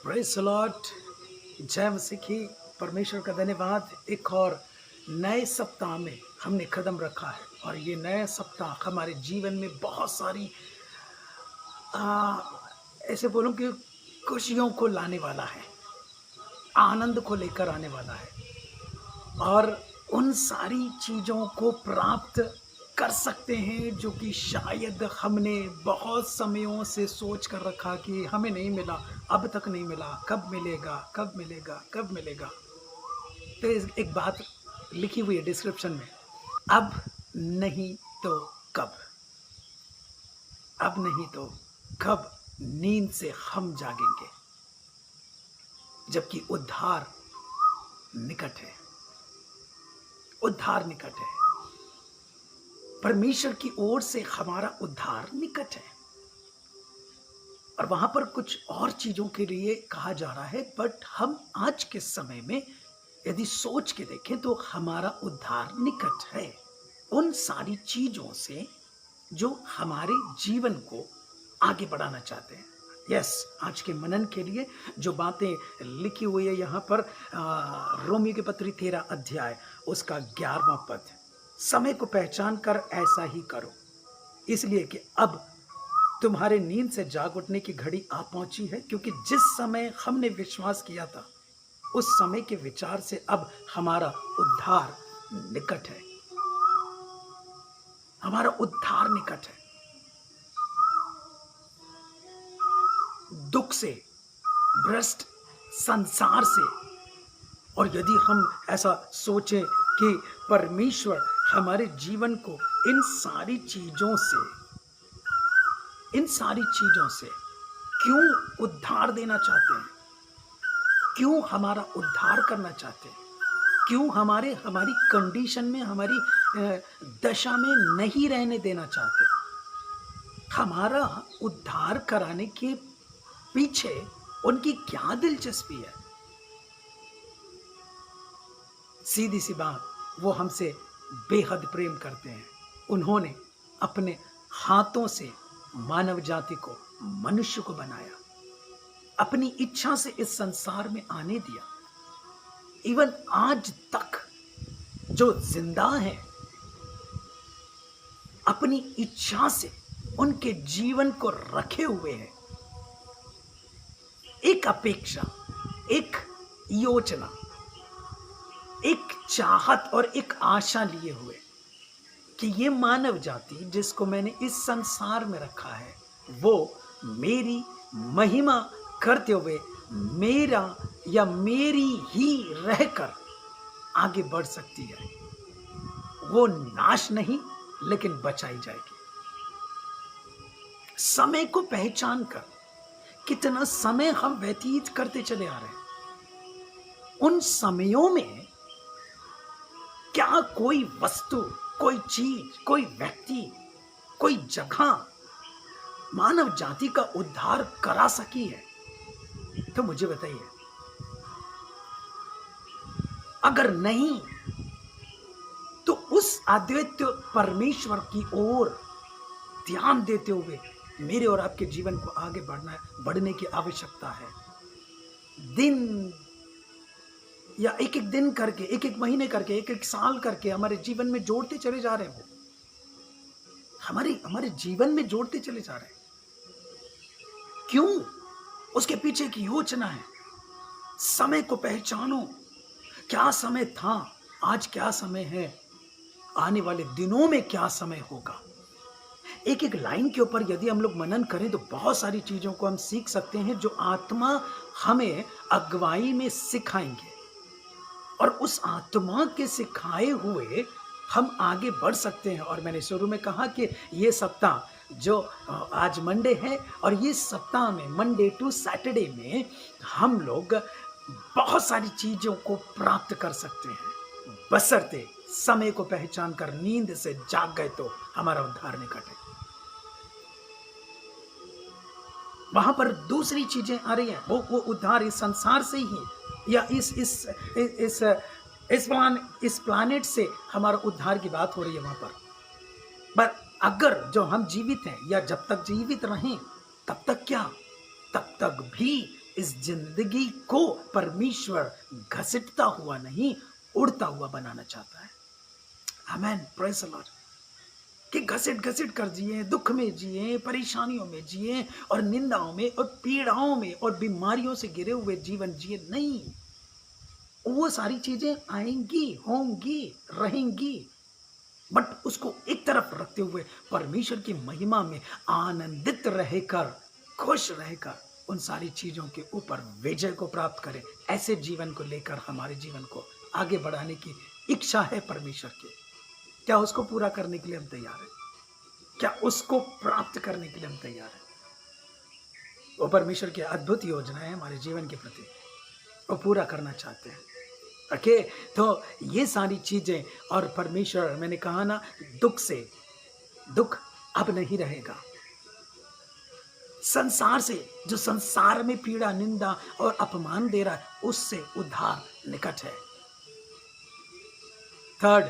Praise the Lord. जय मसीह की। परमेश्वर का धन्यवाद। एक और नए सप्ताह में हमने कदम रखा है और ये नया सप्ताह हमारे जीवन में बहुत सारी आ, ऐसे बोलूं कि खुशियों को लाने वाला है, आनंद को लेकर आने वाला है और उन सारी चीज़ों को प्राप्त कर सकते हैं जो कि शायद हमने बहुत समयों से सोच कर रखा कि हमें नहीं मिला, अब तक नहीं मिला, कब मिलेगा, कब मिलेगा, कब मिलेगा। तो एक बात लिखी हुई है डिस्क्रिप्शन में, अब नहीं तो कब, अब नहीं तो कब नींद से हम जागेंगे, जबकि उद्धार निकट है। उद्धार निकट है। परमेश्वर की ओर से हमारा उद्धार निकट है और वहां पर कुछ और चीजों के लिए कहा जा रहा है, बट हम आज के समय में यदि सोच के देखें तो हमारा उद्धार निकट है उन सारी चीजों से जो हमारे जीवन को आगे बढ़ाना चाहते हैं। यस, आज के मनन के लिए जो बातें लिखी हुई है यहाँ पर रोमियो के पत्री 13 अध्याय उसका 11वां पद, समय को पहचान कर ऐसा ही करो, इसलिए कि अब तुम्हारे नींद से जाग उठने की घड़ी आ पहुंची है, क्योंकि जिस समय हमने विश्वास किया था उस समय के विचार से अब हमारा उद्धार निकट है। हमारा उद्धार निकट है। दुख से, भ्रष्ट संसार से, और यदि हम ऐसा सोचें कि परमेश्वर हमारे जीवन को इन सारी चीजों से क्यों उद्धार देना चाहते हैं, क्यों हमारा उद्धार करना चाहते हैं, क्यों हमारी कंडीशन में, हमारी दशा में नहीं रहने देना चाहते, हमारा उद्धार कराने के पीछे उनकी क्या दिलचस्पी है। सीधी सी बात, वो हमसे बेहद प्रेम करते हैं। उन्होंने अपने हाथों से मानव जाति को, मनुष्य को बनाया, अपनी इच्छा से इस संसार में आने दिया। इवन आज तक जो जिंदा है, अपनी इच्छा से उनके जीवन को रखे हुए हैं, एक अपेक्षा, एक योजना, एक चाहत और एक आशा लिए हुए कि ये मानव जाति जिसको मैंने इस संसार में रखा है वो मेरी महिमा करते हुए मेरा या मेरी ही रहकर आगे बढ़ सकती है। वो नाश नहीं लेकिन बचाई जाएगी। समय को पहचान कर कितना समय हम व्यतीत करते चले आ रहे हैं। उन समयों में क्या कोई वस्तु, कोई चीज, कोई व्यक्ति, कोई जगह मानव जाति का उद्धार करा सकी है? तो मुझे बताइए। अगर नहीं तो उस अद्वितीय परमेश्वर की ओर ध्यान देते हुए मेरे और आपके जीवन को आगे बढ़ने की आवश्यकता है। दिन या एक एक दिन करके, एक एक महीने करके, एक एक साल करके हमारे जीवन में जोड़ते चले जा रहे हैं। वो हमारे जीवन में जोड़ते चले जा रहे हैं। क्यों? उसके पीछे की योजना है। समय को पहचानो। क्या समय था, आज क्या समय है, आने वाले दिनों में क्या समय होगा। एक एक लाइन के ऊपर यदि हम लोग मनन करें तो बहुत सारी चीजों को हम सीख सकते हैं जो आत्मा हमें अगुवाई में सिखाएंगे, और उस आत्मा के सिखाए हुए हम आगे बढ़ सकते हैं। और मैंने शुरू में कहा कि ये सप्ताह जो आज मंडे है, और ये सप्ताह में मंडे टू सैटरडे में हम लोग बहुत सारी चीजों को प्राप्त कर सकते हैं, बशर्ते समय को पहचान कर नींद से जाग गए तो हमारा उद्धार निकट है। वहां पर दूसरी चीजें आ रही हैं, वो उद्धार इस संसार से ही, या इस प्लानेट से हमारा उद्धार की बात हो रही है वहां पर अगर जो हम जीवित हैं या जब तक जीवित रहें तब तक क्या, तब तक भी इस जिंदगी को परमेश्वर घसीटता हुआ नहीं, उड़ता हुआ बनाना चाहता है। आमेन, प्रेज़ द लॉर्ड। कि घसीट घसीट कर जिए, दुख में जिए, परेशानियों में जिए और निंदाओं में और पीड़ाओं में और बीमारियों से घिरे हुए जीवन जिए, नहीं। वो सारी चीजें आएंगी, होंगी, रहेंगी, बट उसको एक तरफ रखते हुए परमेश्वर की महिमा में आनंदित रहकर, खुश रहकर उन सारी चीजों के ऊपर विजय को प्राप्त करें। ऐसे जीवन को लेकर हमारे जीवन को आगे बढ़ाने की इच्छा है परमेश्वर की। क्या उसको पूरा करने के लिए हम तैयार हैं? क्या उसको प्राप्त करने के लिए हम तैयार हैं? वो परमेश्वर की अद्भुत योजना है हमारे जीवन के प्रति, वो पूरा करना चाहते हैं। ओके, तो ये सारी चीजें और परमेश्वर, मैंने कहा ना, दुख अब नहीं रहेगा। संसार से, जो संसार में पीड़ा, निंदा और अपमान दे रहा है, उससे उद्धार निकट है। थर्ड,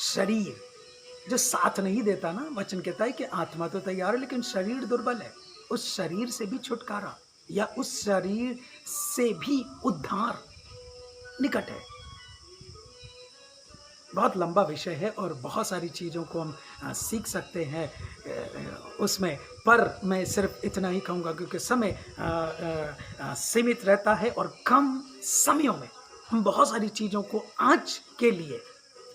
शरीर जो साथ नहीं देता ना, वचन कहता है कि आत्मा तो तैयार है लेकिन शरीर दुर्बल है, उस शरीर से भी छुटकारा या उस शरीर से भी उद्धार निकट है। बहुत लंबा विषय है और बहुत सारी चीज़ों को हम सीख सकते हैं उसमें, पर मैं सिर्फ इतना ही कहूँगा क्योंकि समय सीमित रहता है और कम समयों में हम बहुत सारी चीज़ों को आज के लिए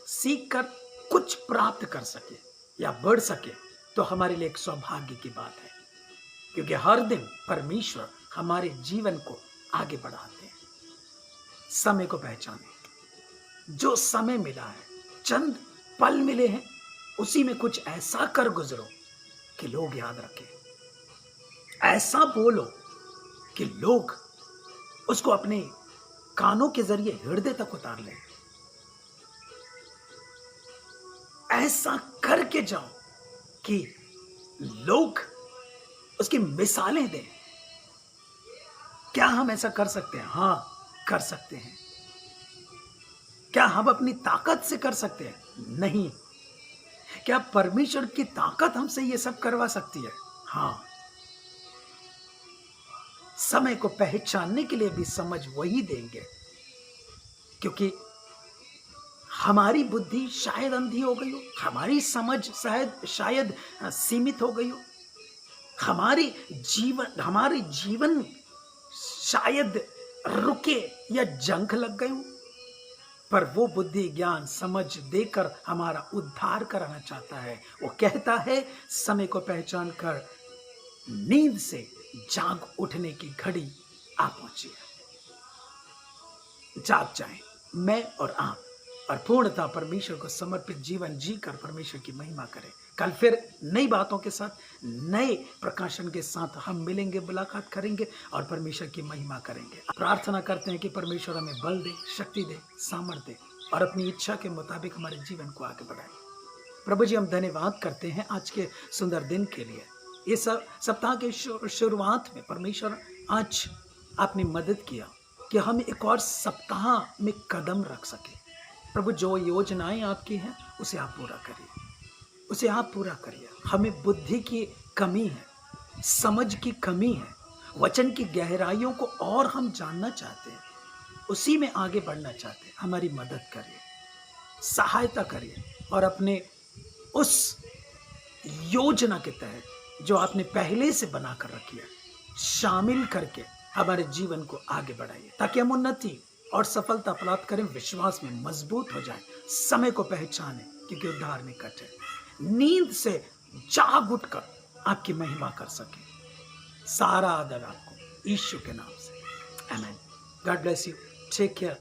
सीख कर कुछ प्राप्त कर सके या बढ़ सके, तो हमारे लिए एक सौभाग्य की बात है, क्योंकि हर दिन परमेश्वर हमारे जीवन को आगे बढ़ाते हैं। समय को पहचाने, जो समय मिला है, चंद पल मिले हैं, उसी में कुछ ऐसा कर गुजरो कि लोग याद रखें, ऐसा बोलो कि लोग उसको अपने कानों के जरिए हृदय तक उतार लें, ऐसा करके जाओ कि लोग उसकी मिसालें दें। क्या हम ऐसा कर सकते हैं? हाँ, कर सकते हैं। क्या हम अपनी ताकत से कर सकते हैं? नहीं। क्या परमेश्वर की ताकत हमसे ये सब करवा सकती है? हाँ। समय को पहचानने के लिए भी समझ वही देंगे, क्योंकि हमारी बुद्धि शायद अंधी हो गई हो, हमारी समझ शायद सीमित हो गई हो, हमारे जीवन शायद रुके या जंग लग गए हो, पर वो बुद्धि, ज्ञान, समझ देकर हमारा उद्धार कराना चाहता है। वो कहता है, समय को पहचान कर नींद से जाग उठने की घड़ी आ पहुंची है। जाग जाएं, मैं और आप, और पूर्णतः परमेश्वर को समर्पित जीवन जीकर परमेश्वर की महिमा करें। कल फिर नई बातों के साथ, नए प्रकाशन के साथ हम मिलेंगे, मुलाकात करेंगे और परमेश्वर की महिमा करेंगे। प्रार्थना करते हैं कि परमेश्वर हमें बल दे, शक्ति दे, सामर्थ्य दे और अपनी इच्छा के मुताबिक हमारे जीवन को आगे बढ़ाए। प्रभु जी, हम धन्यवाद करते हैं आज के सुंदर दिन के लिए। ये सप्ताह के शुरुआत में परमेश्वर आज आपने मदद किया कि हम एक और सप्ताह में कदम रख सके। प्रभु, जो योजनाएं आपकी हैं उसे आप पूरा करिए, उसे आप पूरा करिए। हमें बुद्धि की कमी है, समझ की कमी है, वचन की गहराइयों को और हम जानना चाहते हैं, उसी में आगे बढ़ना चाहते हैं। हमारी मदद करिए, सहायता करिए और अपने उस योजना के तहत जो आपने पहले से बनाकर रखी है, शामिल करके हमारे जीवन को आगे बढ़ाइए, ताकि हम उन्नति और सफलता प्राप्त करें, विश्वास में मजबूत हो जाए, समय को पहचाने, क्योंकि उद्धार निकट है। नींद से जाग उठकर आपकी महिमा कर सके। सारा आदर आपको यीशु के नाम से, आमीन। God bless you, take care.